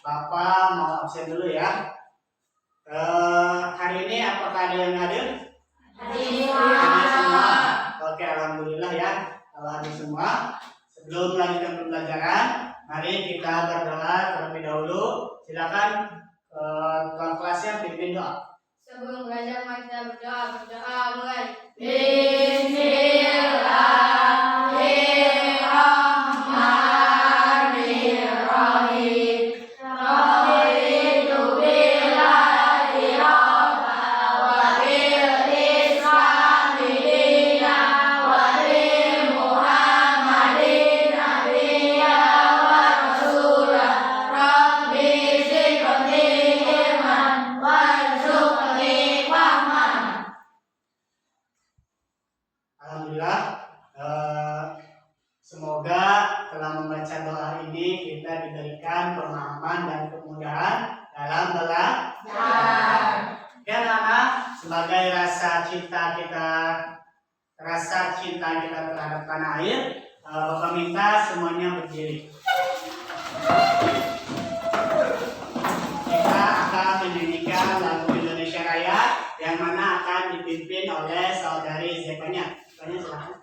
Bapak mau absen dulu ya. Hari ini apakah ada yang hadir? Hadir semua. Oke, alhamdulillah ya. Kalau hadir semua, sebelum melanjutkan pembelajaran, mari kita berdoa terlebih dahulu. Silakan tuan kelasnya pimpin doa. Sebelum belajar mari kita berdoa mulai. Alhamdulillah, semoga telah membaca doa ini kita diberikan pemahaman dan kemudahan dalam belajar. Ya anak-anak, sebagai rasa cinta kita terhadap tanah air, Bapak minta semuanya berdiri. Kita akan menyanyikan lagu Indonesia Raya yang mana akan dipimpin oleh saudari Zevanya. Silakan.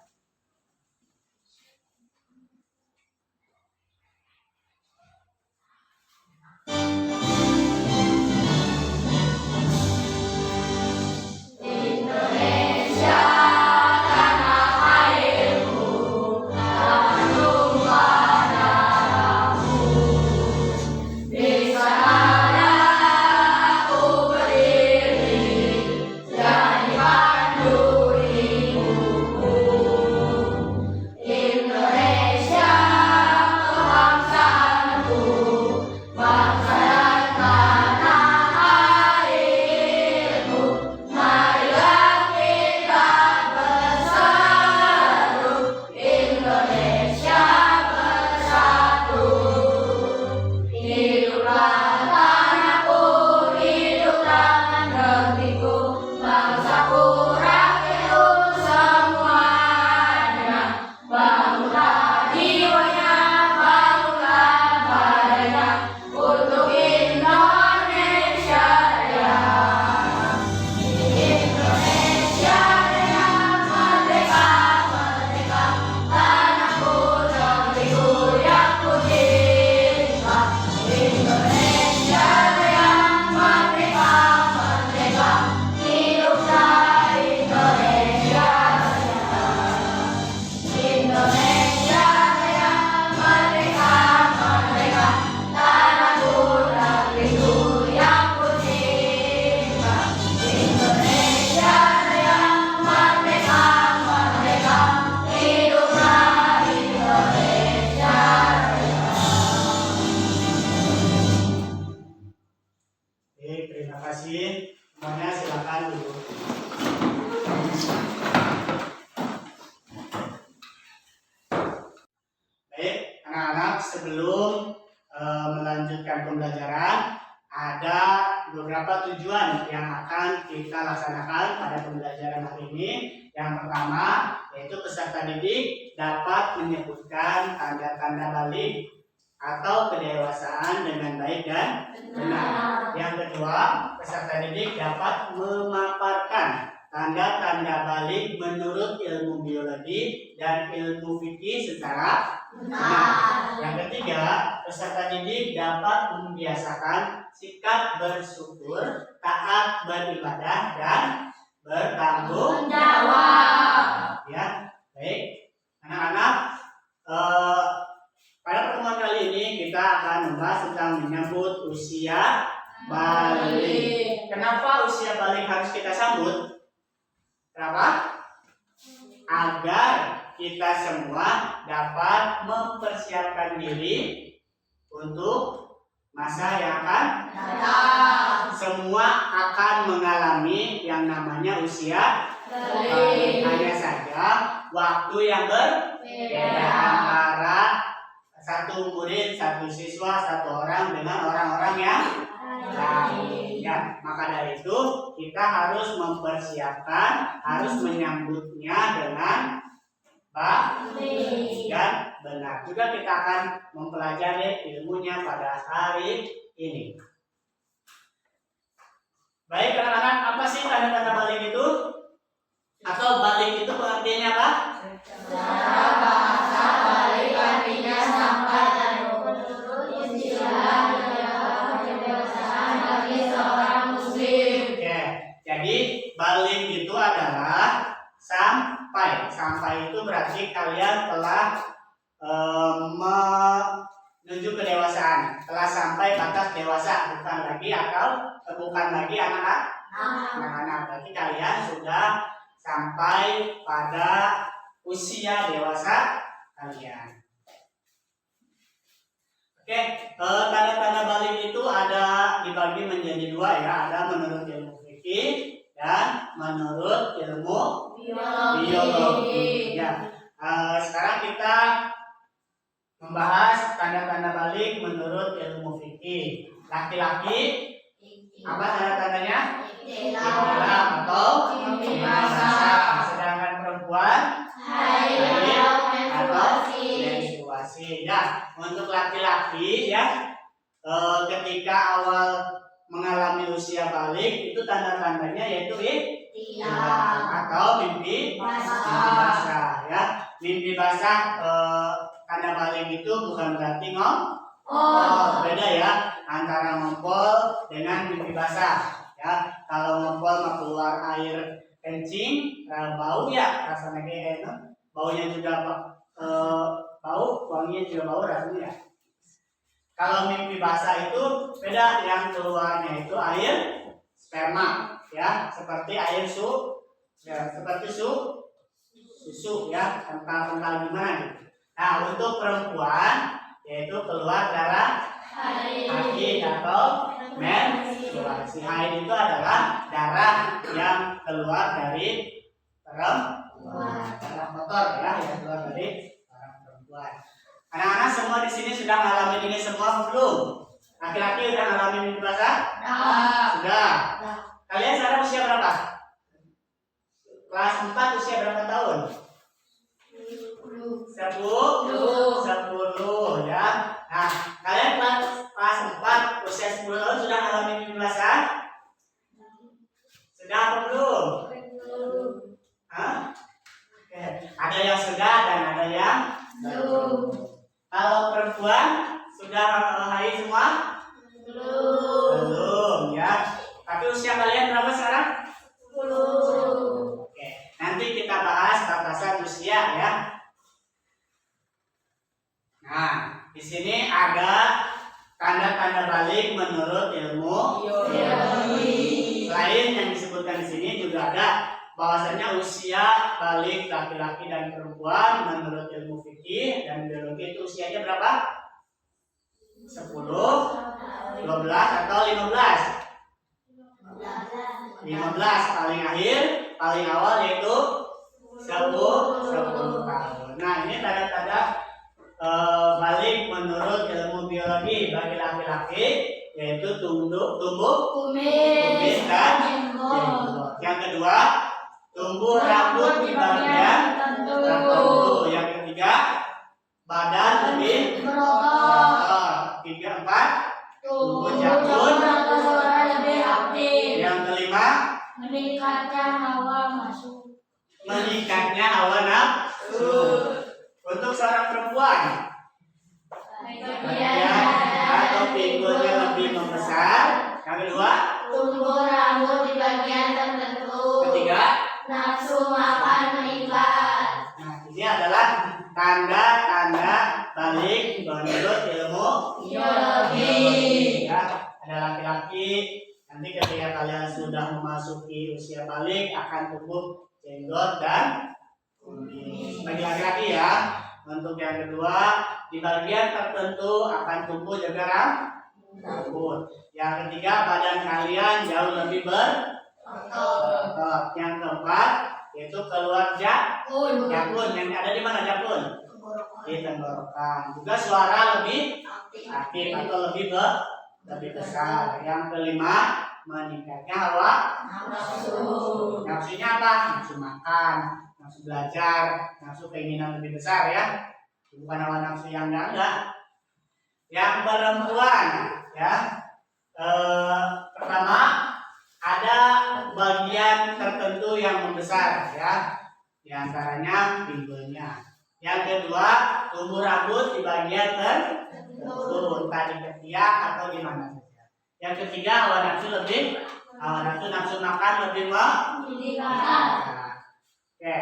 Terima kasih. Semuanya silakan duduk. Baik, anak-anak, sebelum melanjutkan pembelajaran, ada beberapa tujuan yang akan kita laksanakan pada pembelajaran hari ini. Yang pertama, yaitu peserta didik dapat menyebutkan tanda-tanda balik atau kedewasaan dengan baik dan benar. Yang kedua, peserta didik dapat memaparkan tanda-tanda balik menurut ilmu biologi dan ilmu fikih secara benar. Yang ketiga, peserta didik dapat membiasakan sikap bersyukur, taat beribadah, dan bertanggung jawab. Ya, baik, anak-anak. Pada pertemuan kali ini kita akan membahas tentang menyambut usia balik. Kenapa usia balik harus kita sambut? Kenapa? Agar kita semua dapat mempersiapkan diri untuk masa yang akan datang. Semua akan mengalami yang namanya usia balik. Hanya saja waktu yang berbeda antara satu murid, satu siswa, satu orang dengan orang-orang yang lain. Ya, maka dari itu kita harus mempersiapkan, harus menyambutnya dengan baik dan benar. Juga kita akan mempelajari ilmunya pada hari ini. Baik anak-anak, apa sih tanda-tanda balik itu? Atau balik itu pengertiannya apa? Secara bahasa balik artinya sampai dan menurut istilah kedewasaan bagi seorang muslim. Oke, jadi balik itu adalah sampai. Sampai itu berarti kalian telah menuju kedewasaan, telah sampai batas dewasa, bukan lagi anak-anak. Berarti kalian sudah sampai pada usia dewasa kalian. Oke, tanda-tanda balik itu ada dibagi menjadi dua ya, ada menurut ilmu fikih dan menurut ilmu biologi. Ya, sekarang kita membahas tanda-tanda balik menurut ilmu fikih. Laki-laki apa tanda-tandanya? Ihtilam atau mimpi basah. Sedangkan perempuan haid atau menstruasi. Ya, untuk laki-laki ya ketika awal mengalami usia balik itu tanda-tandanya yaitu ihtilam atau mimpi basah ya. Mimpi basah tanda balik itu bukan berarti beda ya antara ngompol dengan mimpi basah ya. Kalau ngompol mah keluar air kencing, bau ya rasanya kayak baunya juga bau, wanginya juga bau rasanya ya. Kalau mimpi basah itu beda, yang keluarnya itu air sperma ya, seperti air susu ya, kental gimana gitu. Nah, untuk perempuan yaitu keluar darah haid atau menstruasi. Haid itu adalah darah yang keluar dari perempuan, darah kotor ya, yang keluar dari perempuan. Anak-anak semua di sini sudah ngalamin ini semua belum? Laki-laki udah ngalamin mimpi basah? Sudah. Kalian sekarang usia berapa? Kelas 4 usia berapa tahun? 10 ya. Nah, kalian kelas 4 usia 10 tahun sudah ngalamin mimpi basah? Sudah apa belum? Hah? Oke. Ada yang sudah dan ada yang belum. Kalau perempuan sudah haid semua? Belum ya. Tapi usia kalian berapa sekarang? 10. Oke. Nanti kita bahas batasan usia ya. Nah, di sini ada tanda-tanda balik menurut ilmu biologi. Selain yang disebutkan di sini juga ada bahwasanya usia balik laki-laki dan perempuan menurut ilmu fikih dan biologi itu usianya berapa? 10, 12 atau 15? 15 paling akhir, paling awal yaitu 10 tahun. Nah, ini tanda-tanda balik menurut ilmu biologi bagi laki-laki yaitu tumbuh kumis dan jenggot. Yang kedua, tumbuh rambut di bagian tertentu. Yang ketiga, badan lebih berotot. 4, tumbuh janggut. lebih aktif. Yang kelima, Meningkatnya hawa nafsu. Untuk seorang perempuan, atau pinggulnya lebih membesar. Yang kedua, tumbuh rambut di bagian tertentu. Ketiga, nafsu makan meningkat. Nah, ini adalah tanda-tanda balik menurut ilmu biologi. Ya, ada laki-laki nanti ketika kalian sudah memasuki usia balik akan tumbuh jenggot dan kumis. Bagi laki-laki ya. Untuk yang kedua, di bagian tertentu akan tumbuh juga rambut. Yang ketiga, badan kalian jauh lebih berotot. Yang keempat, yaitu keluar jakun. Yang ada di mana jakun? Di tenggorokan. Juga suara lebih aktif atau lebih besar. Yang kelima, meningkatnya hawa nafsu. Nafsunya apa? Nafsu makan, nafsu belajar, nafsu keinginan lebih besar ya. Bukan hawa nafsu yang enggak. Yang perempuan ya, Pertama, ada bagian tertentu yang membesar ya, di antaranya pinggulnya. Yang kedua, tumbuh rambut di bagian tertentu, entah di ketiak atau di mana saja. Yang ketiga, hawa nafsu makan lebih Pendidikan. Oke,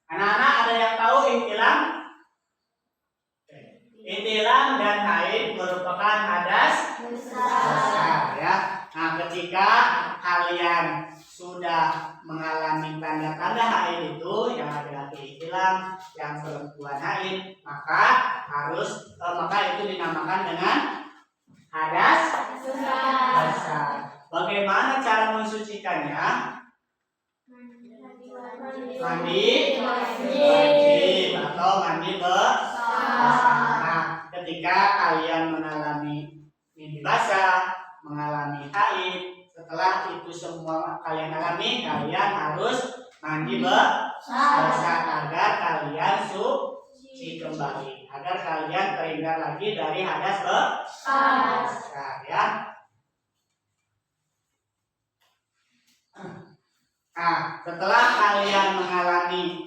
anak-anak ada yang tahu ihtilam? Ihtilam dan haid merupakan hadas besar ya. Nah, ketika kalian sudah mengalami tanda-tanda haid itu, yang laki-laki ihtilam, yang perempuan haid, maka itu dinamakan dengan hadas besar. Bagaimana cara mensucikannya? Mandi wajib atau mandi besar. Nah, ketika kalian mengalami mimpi basah, mengalami haid, setelah itu semua kalian alami, kalian harus mandi besar agar kalian suci kembali, agar kalian terhindar lagi dari hadas besar ya. Nah, setelah kalian mengalami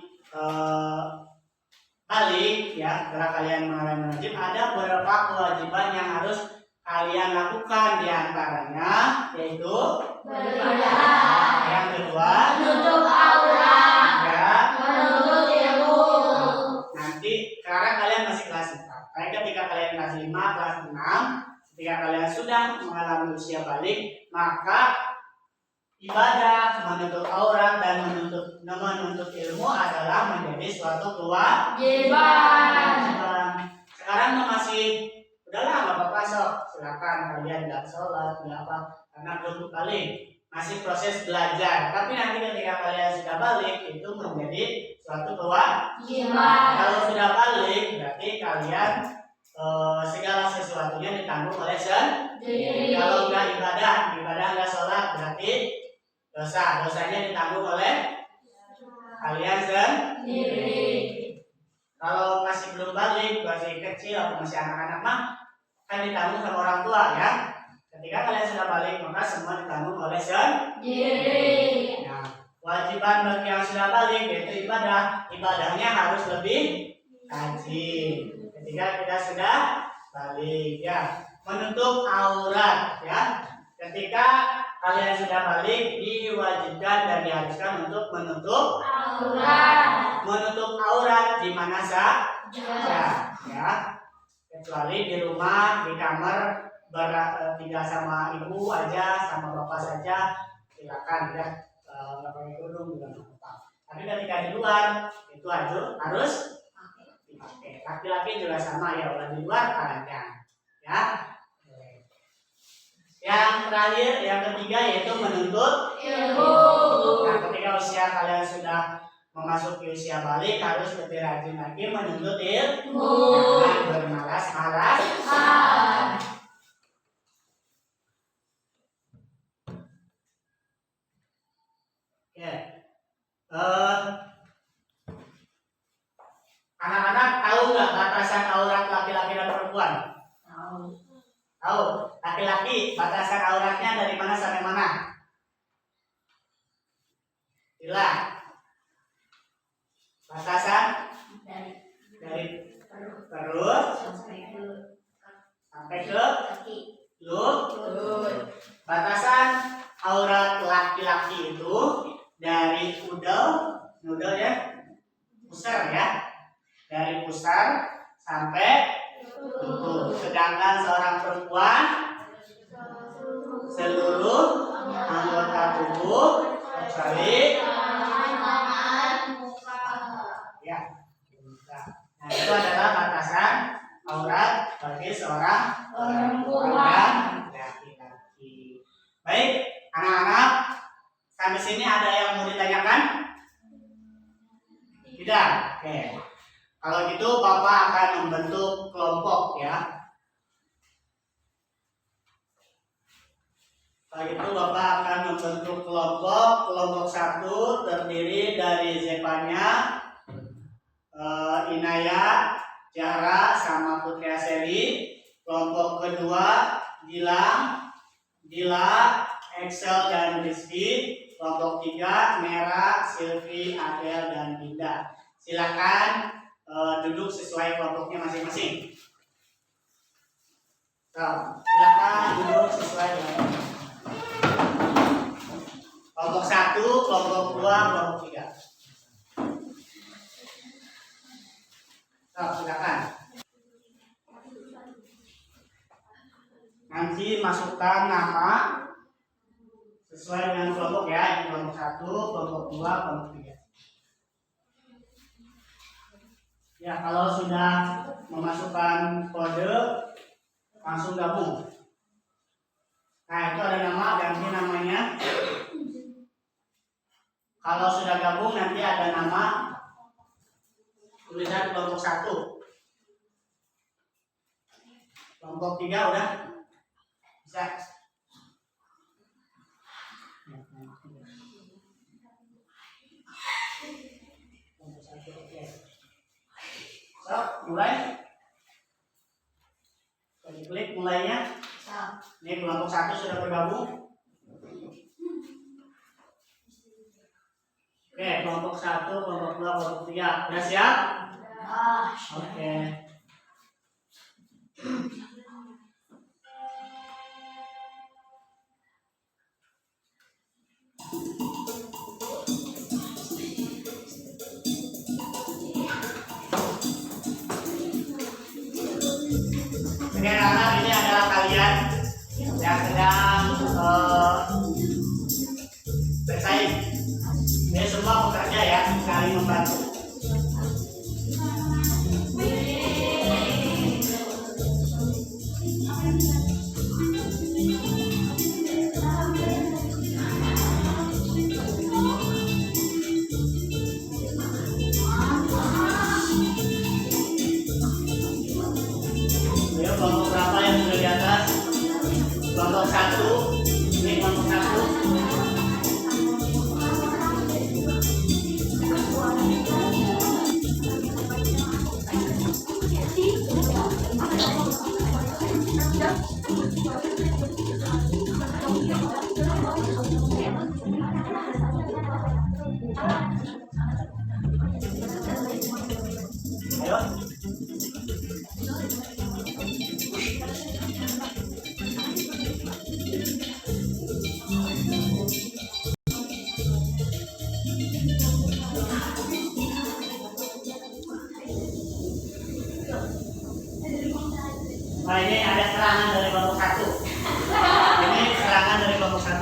balik ya, setelah kalian mengalami wajib, ada beberapa kewajiban yang harus kalian lakukan, diantaranya yaitu beribadah. Yang kedua, Menutup aurat. ya. Menuntut ilmu. Nanti sekarang kalian masih kelas 4. Baik, ketika kalian kelas 5, kelas 6, ketika kalian sudah mengalami usia balik, maka ibadah menuntut aurat dan menuntut ilmu adalah menjadi suatu kewajiban. Sekarang masih udahlah nggak apa-apa sok, silakan kalian nggak sholat nggak apa, karena belum balik, masih proses belajar. Tapi nanti ketika kalian sudah balik itu menjadi suatu kewajiban. Kalau sudah balik berarti kalian segala sesuatunya ditanggung oleh sendiri. Kalau nggak ibadah nggak sholat berarti dosanya ditanggung oleh kalian sendiri. Kalau masih belum balik, masih kecil atau masih anak-anak mah kan ditanggung sama orang tua ya. Ketika kalian sudah balik maka semua ditanggung oleh sendiri. Nah, kewajiban bagi yang sudah balik yaitu ibadahnya harus lebih rajin. Ketika kita sudah balik ya, menutup aurat ya. Ketika kalian sudah balik diwajibkan dan diharuskan untuk menutup aurat di mana saja ya, kecuali di rumah, di kamar tinggal sama ibu aja, sama bapak saja silakan ya, nggak pakai kerudung juga nggak apa-apa. Tapi ketika di luar itu harus dipakai. Laki-laki juga sama ya, orang di luar panjang ya. Yang terakhir, yang ketiga yaitu menuntut ilmu. Nah, ketika usia kalian sudah memasuki usia balik harus lebih rajin lagi menuntut ilmu. Jangan bermalas-malasan. Oke. Anak-anak tahu nggak batasan aurat laki-laki dan perempuan? Tahu. Laki-laki batasan auratnya dari mana sampai mana? Bila batasan dari perut sampai ke lutut. Batasan aurat laki-laki itu dari nudel ya, pusar ya, dari pusar sampai lutut. Sedangkan seorang perempuan seluruh anggota tubuh kecuali ya. Nah, itu adalah batasan aurat bagi seorang perempuan laki-laki. Baik, anak-anak, sampai sini ada yang mau ditanyakan? Tidak. Oke. Kalau gitu Bapak akan membentuk kelompok ya. Kalau gitu Bapak akan membentuk kelompok 1 terdiri dari Zepanya, Inaya, Jara sama Putri Aseli. Kelompok kedua Gilang, Dila, Excel, dan Rizky. Kelompok 3, Mera, Silvi, Adel, dan Dinda. Silakan duduk sesuai kelompoknya masing-masing. Silakan duduk sesuai kelompoknya. Kelompok 1, kelompok 2, kelompok 3. Silakan. Nanti masukkan nama sesuai dengan kelompok ya. Ini kelompok 1, kelompok 2, kelompok 3. Ya, kalau sudah memasukkan kode, langsung gabung. Nah, itu ada nama, ganti namanya. Kalau sudah gabung, nanti ada nama tulisan kelompok 1. Kelompok 3 udah bisa. So, mulai. Klik mulainya. Ini kelompok 1 sudah bergabung. Oke, kelompok 1, kelompok 2, kelompok 3. Udah siap? Oke. Oke, anak-anak, ini adalah kalian yang sedang bersaing. Ini semua bekerja ya, saling membantu. Ayo, kelompok berapa yang sudah di atas? Kelompok 1, ini kelompok 1. Ayo. Nah, ini ada serangan dari kelompok 1. Ini serangan dari kelompok 1.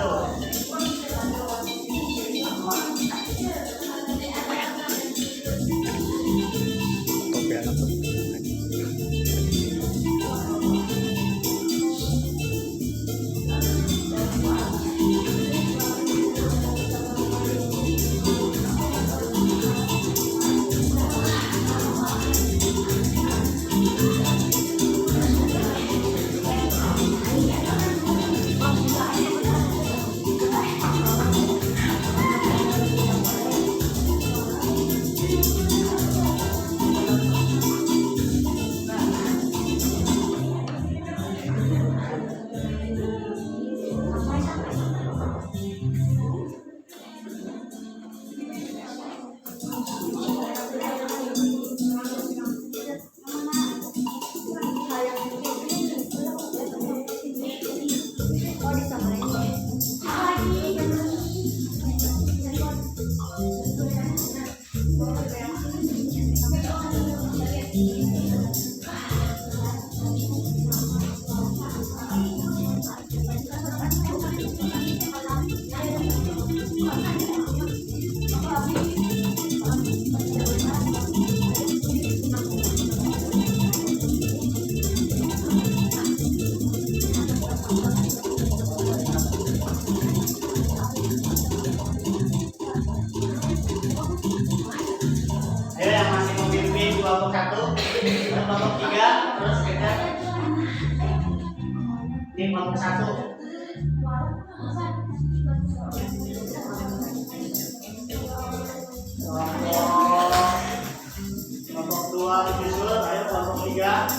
Ayo yang masih memimpin kelompok 1, kelompok 3, terus kita di kelompok 1. Kelompok 2 disusul, ayo kelompok 3.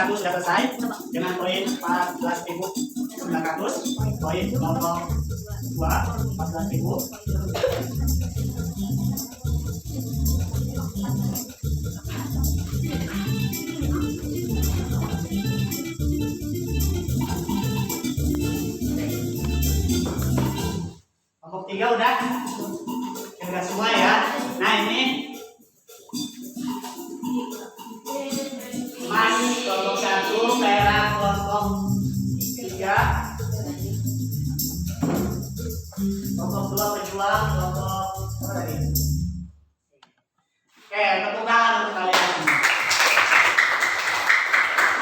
satu sudah selesai dengan poin 14.900, poin kelompok 2 14.000. Kelompok 3 udah semua ya. Nah ini emas kelompok 1, perak kelompok 3, kelompok 2 pejuang, kelompok apa tadi? Oke, tepuk tangan untuk kalian semua.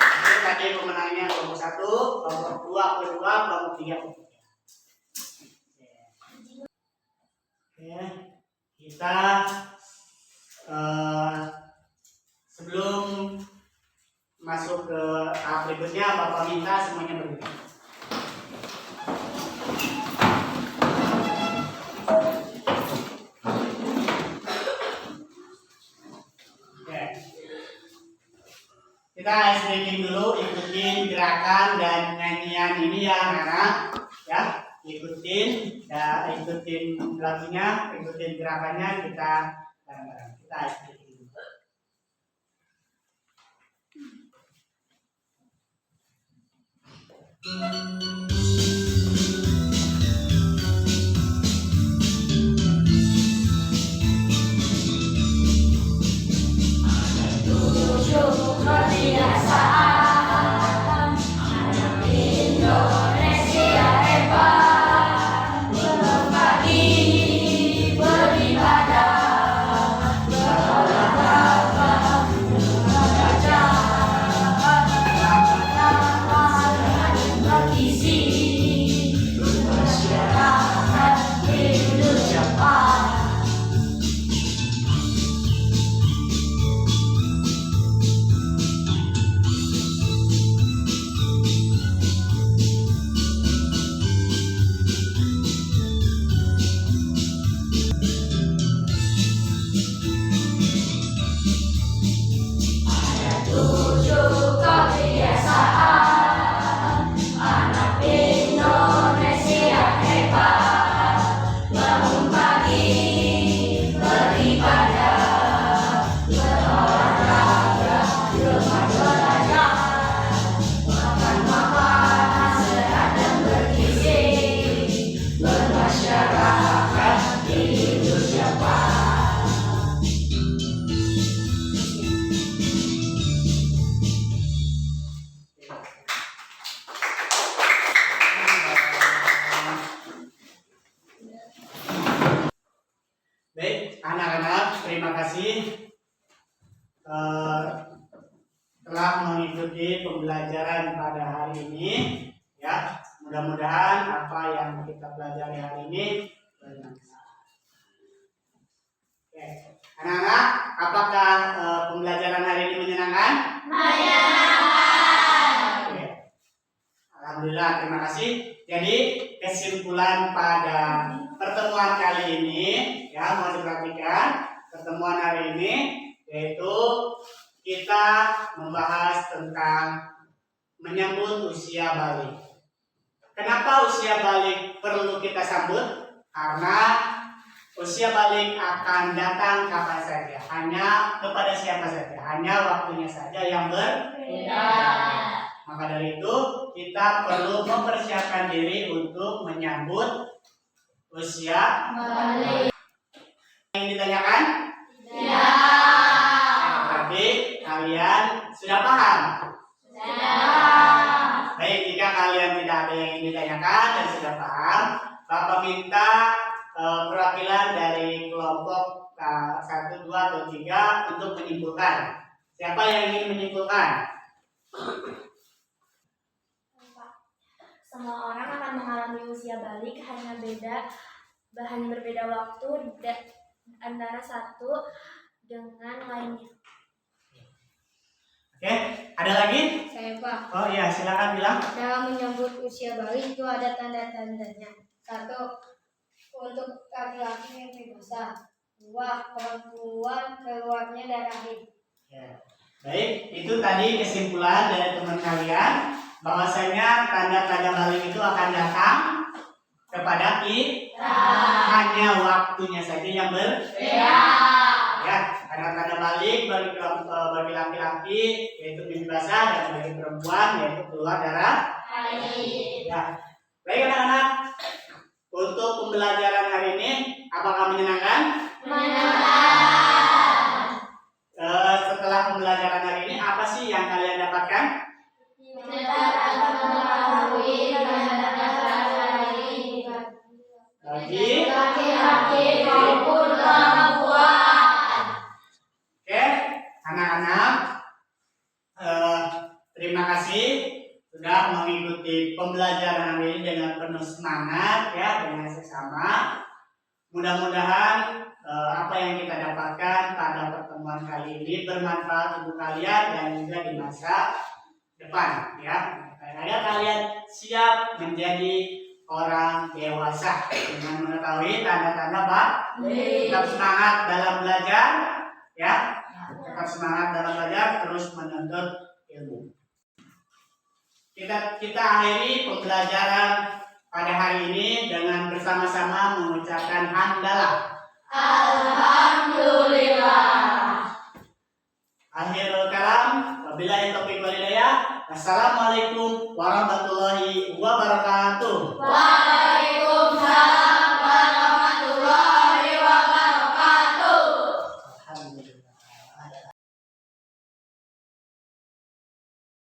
Ini tadi pemenangnya kelompok 1, kelompok 2 pejuang, kelompok 3 pejuang. Oke, kita sebelum masuk ke tahap berikutnya, Bapak minta semuanya berdiri. Oke. Kita ice breaking dulu, ikutin gerakan dan nyanyian ini ya anak-anak, ya. Ikutin lagunya, ikutin gerakannya, kita bareng-bareng. Kita ice breaking dulu. Baik, anak-anak, terima kasih telah mengikuti pembelajaran pada hari ini. Ya, mudah-mudahan apa yang kita pelajari hari ini bermanfaat. Oke, anak-anak, apakah pembelajaran hari ini menyenangkan? Oke. Alhamdulillah, terima kasih. Jadi kesimpulan pada pertemuan kali ini, ya, mau diperhatikan pertemuan hari ini, yaitu kita membahas tentang menyambut usia balik. Kenapa usia balik perlu kita sambut? Karena usia balik akan datang kapan saja, hanya kepada siapa saja, hanya waktunya saja yang berbeda. Maka dari itu kita perlu mempersiapkan diri untuk menyambut usia balik. Yang ditanyakan? Ya. Berarti kalian sudah paham? Sudah. Baik, jika kalian tidak ada yang ingin ditanyakan dan sudah paham, Bapak minta perwakilan dari kelompok 1, 2, atau 3 untuk menyimpulkan. Siapa yang ingin menyimpulkan? Semua orang akan mengalami usia balik, hanya berbeda waktu antara satu dengan lainnya. Oke, ada lagi? Saya Pak. Oh iya, silakan bilang. Dalam menyambut usia balik itu ada tanda-tandanya. 1. Untuk laki-laki mimpi basah. 2. Perempuan keluarnya darah haid. Ya. Baik, itu tadi kesimpulan dari teman kalian bahwasanya tanda-tanda balik itu akan datang kepada kita, hanya waktunya saja yang berbeda. Ya, tanda-tanda balik bagi laki-laki yaitu mimpi basah dan bagi perempuan yaitu keluar darah haid. Ya. Baik anak-anak, untuk pembelajaran hari ini apakah menyenangkan? Setelah pembelajaran hari ini apa sih yang kalian dapatkan? Bagi laki-laki maupun perempuan. Oke, anak-anak, terima kasih sudah mengikuti pembelajaran ini dengan penuh semangat ya, dengan seksama. Mudah-mudahan apa yang kita dapatkan pada pertemuan kali ini bermanfaat untuk kalian dan juga di masa depan ya. Agar kalian siap menjadi orang dewasa dengan mengetahui tanda-tanda balik. Tetap semangat dalam belajar ya. Tetap semangat dalam belajar, terus menuntut ilmu. Kita akhiri pembelajaran pada hari ini dengan bersama-sama mengucapkan hamdalah. Alhamdulillah. Akhirul kalam, wabillahi taufiq wal hidayah. Assalamualaikum warahmatullahi